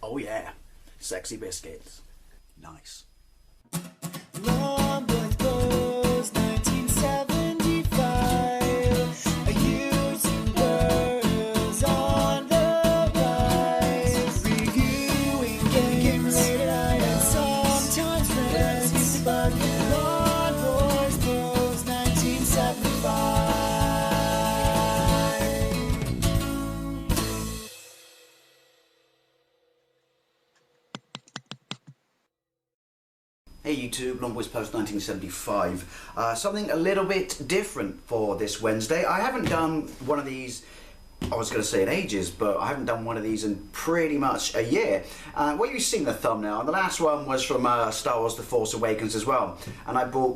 Oh yeah, sexy biscuits. Nice. Long with those 1975. A YouTuber's on the rise. Reviewing games late at night and sometimes friends used to bug you. Long Boys Bros 1975. Hey YouTube, Long Boys Post 1975. Something a little bit different for this Wednesday. I haven't done one of these, I was going to say in ages, but I haven't done one of these in pretty much a year. Well, you've seen the thumbnail, and the last one was from Star Wars The Force Awakens as well. And I bought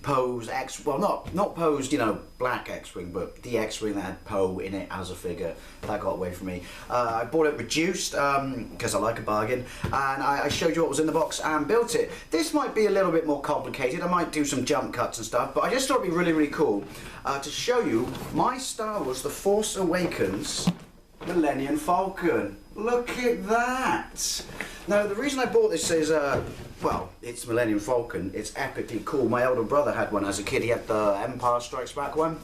Poe's well, not Poe's, you know, black X-Wing, but the X-Wing that had Poe in it as a figure. That got away from me. I bought it reduced, because I like a bargain, and I showed you what was in the box and built it. This might be a little bit more complicated. I might do some jump cuts and stuff, but I just thought it'd be really, really cool to show you my Star Wars The Force Awakens Millenium Falcon. Look at that! Now, the reason I bought this is, well, it's Millenium Falcon. It's epically cool. My older brother had one as a kid. He had the Empire Strikes Back one,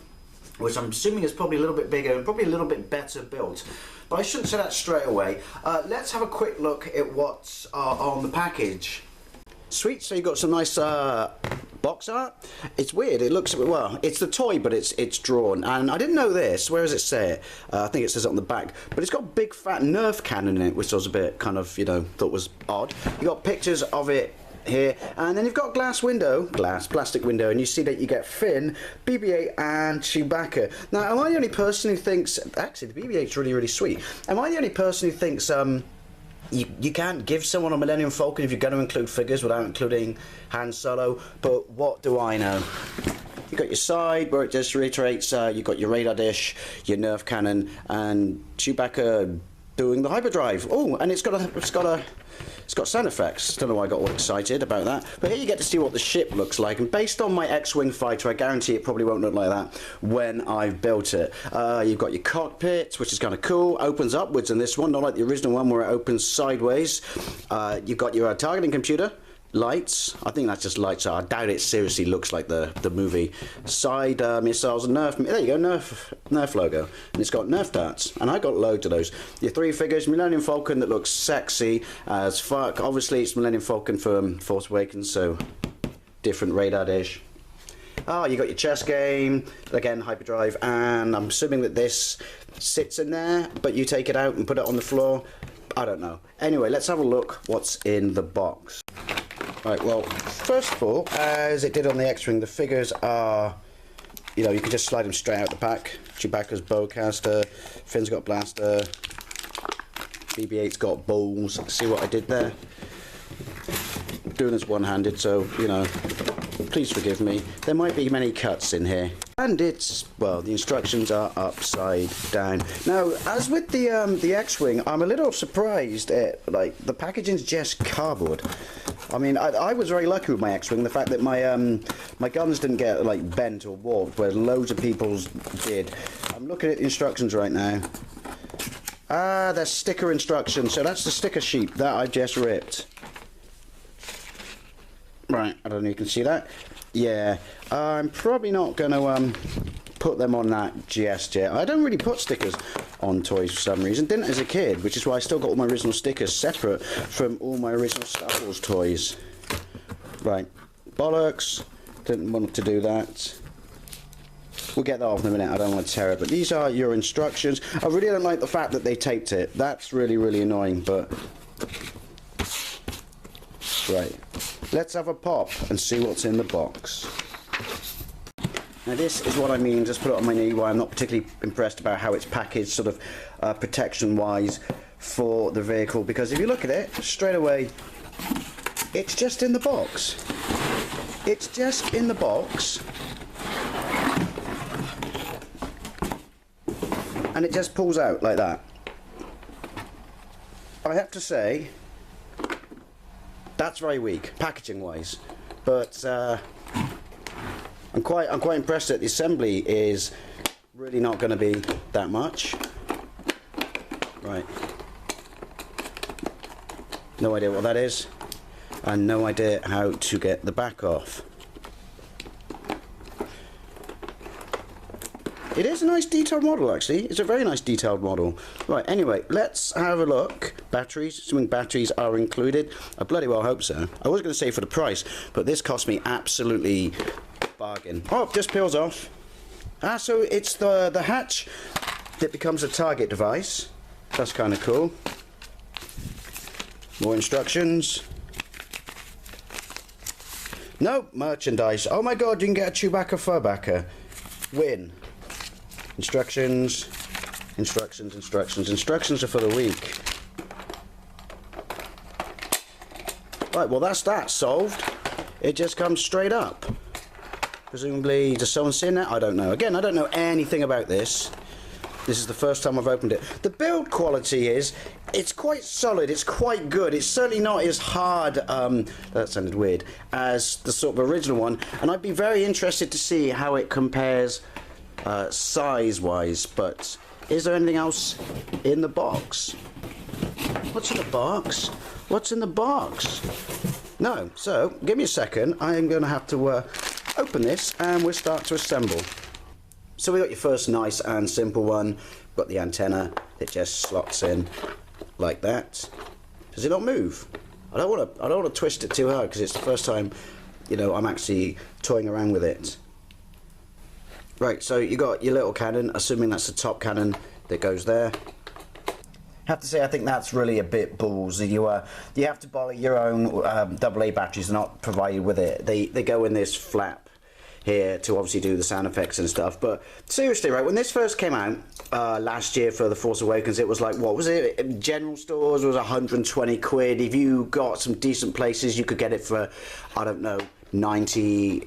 which I'm assuming is probably a little bit bigger and probably a little bit better built. But I shouldn't say that straight away. Let's have a quick look at what's on the package. Sweet, so you've got some nice box art. It's weird, it looks, well, it's the toy, but it's drawn. And I didn't know this, where does it say it? I think it says it on the back. But it's got a big fat Nerf cannon in it, which I was a bit kind of, you know, thought was odd. You got pictures of it here, and then you've got plastic window, and you see that you get Finn, BB-8 and Chewbacca. Now, am I the only person who thinks, actually the BB-8's really, really sweet. Am I the only person who thinks you can't give someone a Millenium Falcon if you're going to include figures without including Han Solo? But what do I know? You got your side where it just reiterates, you got your radar dish, your Nerf cannon, and Chewbacca doing the hyperdrive. Oh, and it's got sound effects. Don't know why I got all excited about that. But here you get to see what the ship looks like. And based on my X-Wing fighter, I guarantee it probably won't look like that when I've built it. You've got your cockpit, which is kind of cool. Opens upwards in this one, not like the original one where it opens sideways. You've got your targeting computer. Lights, I think that's just lights. I doubt it seriously looks like the movie. Side missiles and Nerf, there you go, Nerf logo. And it's got Nerf darts, and I got loads of those. Your three figures, Millenium Falcon that looks sexy as fuck. Obviously it's Millenium Falcon from Force Awakens, so different radar dish. Oh, you got your chess game, again hyperdrive, and I'm assuming that this sits in there, but you take it out and put it on the floor. I don't know. Anyway, let's have a look what's in the box. Right, well, first of all, as it did on the X-Wing, the figures are, you know, you can just slide them straight out the pack. Chewbacca's bowcaster, Finn's got blaster, BB-8's got balls. See what I did there? I'm doing this one-handed, so, you know, please forgive me. There might be many cuts in here. And it's, well, the instructions are upside down. Now, as with the X-Wing, I'm a little surprised at, like, the packaging's just cardboard. I mean, I was very lucky with my X-Wing, the fact that my guns didn't get, like, bent or warped, where loads of people's did. I'm looking at the instructions right now. Ah, there's sticker instructions, so that's the sticker sheet that I just ripped. Right, I don't know if you can see that. Yeah, I'm probably not going to put them on that just yet. I don't really put stickers on toys for some reason. Didn't as a kid, which is why I still got all my original stickers separate from all my original Star Wars toys. Right, bollocks. Didn't want to do that. We'll get that off in a minute. I don't want to tear it. But these are your instructions. I really don't like the fact that they taped it. That's really, really annoying, but... Right. Let's have a pop and see what's in the box. Now this is what I mean, just put it on my knee, why I'm not particularly impressed about how it's packaged sort of protection wise for the vehicle, because if you look at it straight away, it's just in the box. It's just in the box. And it just pulls out like that. I have to say, that's very weak, packaging wise, but I'm quite impressed that the assembly is really not going to be that much. Right. No idea what that is, and no idea how to get the back off. It is a nice detailed model, actually. It's a very nice detailed model. Right, anyway, let's have a look. Batteries, assuming batteries are included. I bloody well hope so. I was going to say for the price, but this cost me absolutely bargain. Oh, just peels off. Ah, so it's the hatch that becomes a target device. That's kind of cool. More instructions. No, merchandise. Oh my god, you can get a Chewbacca fur backer. Win. Instructions, instructions, instructions. Instructions are for the week. Right, well that's that solved. It just comes straight up. Presumably, does someone see that? I don't know. Again, I don't know anything about this. This is the first time I've opened it. The build quality is, it's quite solid, it's quite good. It's certainly not as hard, that sounded weird, as the sort of original one. And I'd be very interested to see how it compares size-wise. But is there anything else in the box? What's in the box? What's in the box? No. So, give me a second. I am going to have to open this and we'll start to assemble. So we got your first nice and simple one. Got the antenna. It just slots in like that. Does it not move? I don't want to twist it too hard because it's the first time, you know, I'm actually toying around with it. Right, so you got your little cannon, assuming that's the top cannon that goes there. Have to say, I think that's really a bit ballsy. You have to buy your own AA batteries. They're not provided with it. They go in this flap here to obviously do the sound effects and stuff. But seriously, right, when this first came out last year for the Force Awakens, it was like, what was it? In general stores, it was 120 quid. If you got some decent places, you could get it for, I don't know, 90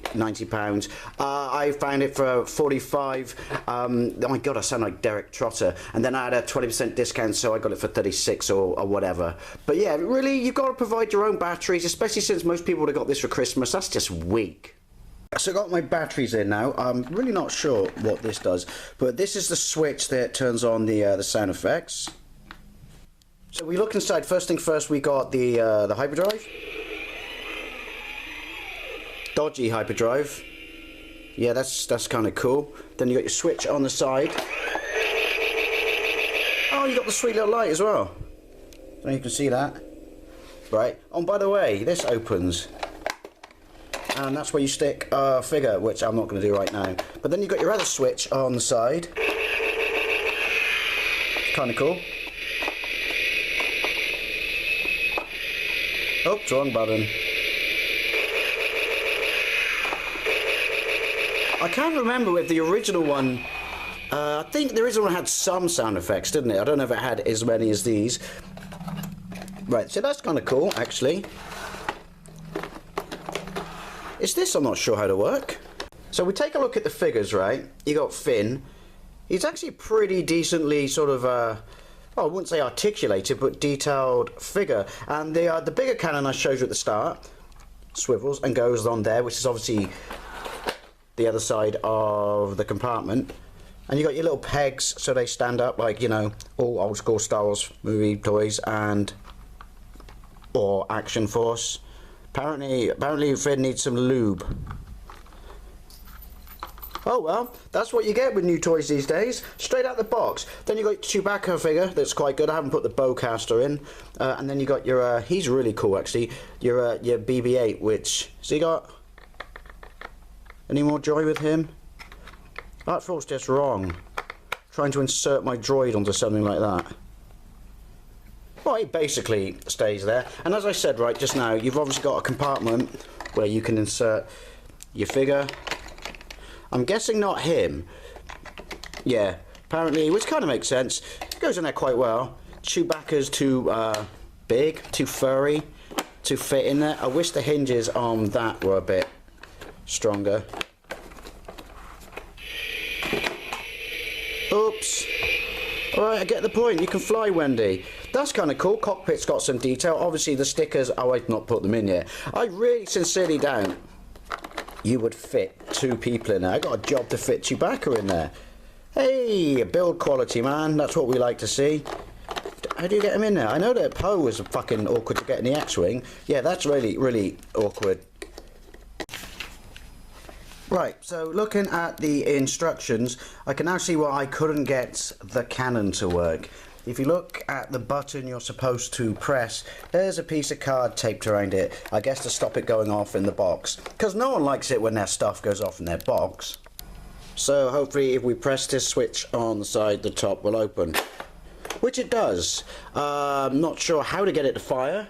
pounds. I found it for 45. Oh my god, I sound like Derek Trotter. And then I had a 20% discount, so I got it for 36 or whatever. But yeah, really, you've got to provide your own batteries, especially since most people would have got this for Christmas. That's just weak. So I got my batteries in now. I'm really not sure what this does, but this is the switch that turns on the sound effects. So we look inside. First thing first, we got the hyperdrive. Dodgy hyperdrive. Yeah, that's kind of cool. Then you got your switch on the side. Oh, you got the sweet little light as well. I don't know if you can see that. Right. Oh, by the way, this opens. And that's where you stick a figure, which I'm not going to do right now. But then you've got your other switch on the side. Kind of cool. Oops, wrong button. I can't remember with the original one. I think the original one had some sound effects, didn't it? I don't know if it had as many as these. Right, so that's kind of cool, actually. It's this I'm not sure how to work. So we take a look at the figures, right? You got Finn. He's actually pretty decently sort of, well, I wouldn't say articulated, but detailed figure. And the bigger cannon I showed you at the start swivels and goes on there, which is obviously the other side of the compartment. And you got your little pegs so they stand up like, you know, all old school Star Wars movie toys or Action Force. Apparently Finn needs some lube. Oh well, that's what you get with new toys these days. Straight out the box. Then you got Chewbacca figure that's quite good. I haven't put the bowcaster in. And then you got your he's really cool actually. Your BB-8, which has he got any more joy with him? That feels just wrong. Trying to insert my droid onto something like that. Well, it basically stays there. And as I said right just now, you've obviously got a compartment where you can insert your figure. I'm guessing not him. Yeah, apparently, which kind of makes sense. Goes in there quite well. Chewbacca's too big, too furry to fit in there. I wish the hinges on that were a bit stronger. Oops. Alright, I get the point. You can fly, Wendy. That's kind of cool. Cockpit's got some detail. Obviously, the stickers, oh, I've not put them in yet. I really sincerely doubt you would fit two people in there. I got a job to fit Chewbacca in there. Hey, build quality, man. That's what we like to see. How do you get them in there? I know that Poe was fucking awkward to get in the X-Wing. Yeah, that's really, really awkward. Right, so looking at the instructions, I can now see why I couldn't get the cannon to work. If you look at the button you're supposed to press, there's a piece of card taped around it, I guess to stop it going off in the box. Because no one likes it when their stuff goes off in their box. So hopefully if we press this switch on the side, the top will open. Which it does. I'm not sure how to get it to fire,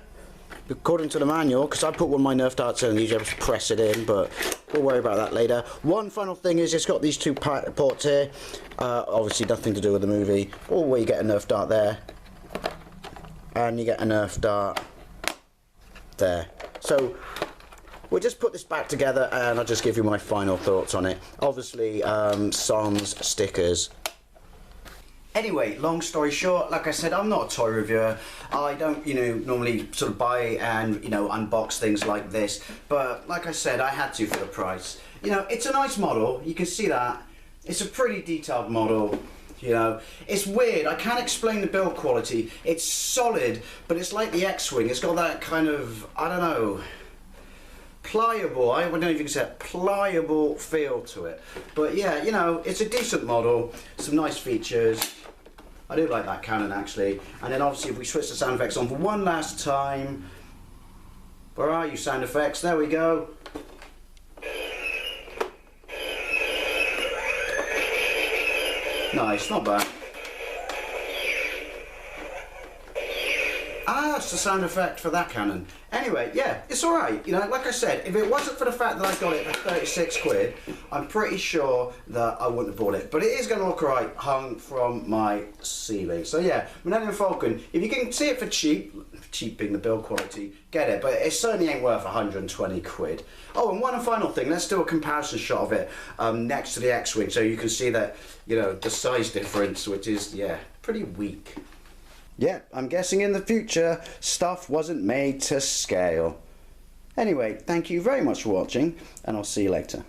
according to the manual, because I put one of my Nerf darts in and usually have to press it in, but we'll worry about that later. One final thing is it's got these two ports here. Obviously nothing to do with the movie. Or where you get a Nerf dart there. And you get a Nerf dart there. So we'll just put this back together and I'll just give you my final thoughts on it. Obviously, sans stickers. Anyway, long story short, like I said, I'm not a toy reviewer. I don't, normally sort of buy and, unbox things like this. But like I said, I had to for the price. It's a nice model. You can see that. It's a pretty detailed model. It's weird. I can't explain the build quality. It's solid, but it's like the X-Wing. It's got that kind of, I don't know, pliable, I don't know if you can say it, pliable feel to it. But yeah, it's a decent model. Some nice features. I do like that cannon actually. And then obviously if we switch the sound effects on for one last time. Where are you, sound effects? There we go. Nice, not bad. That's the sound effect for that cannon. Anyway, yeah, it's alright. Like I said, if it wasn't for the fact that I got it for 36 quid, I'm pretty sure that I wouldn't have bought it. But it is going to look alright hung from my ceiling. So yeah, Millenium Falcon, if you can see it for cheap being the build quality, get it. But it certainly ain't worth 120 quid. Oh, and one final thing, let's do a comparison shot of it next to the X-Wing so you can see that, the size difference, which is, yeah, pretty weak. Yeah, I'm guessing in the future, stuff wasn't made to scale. Anyway, thank you very much for watching, and I'll see you later.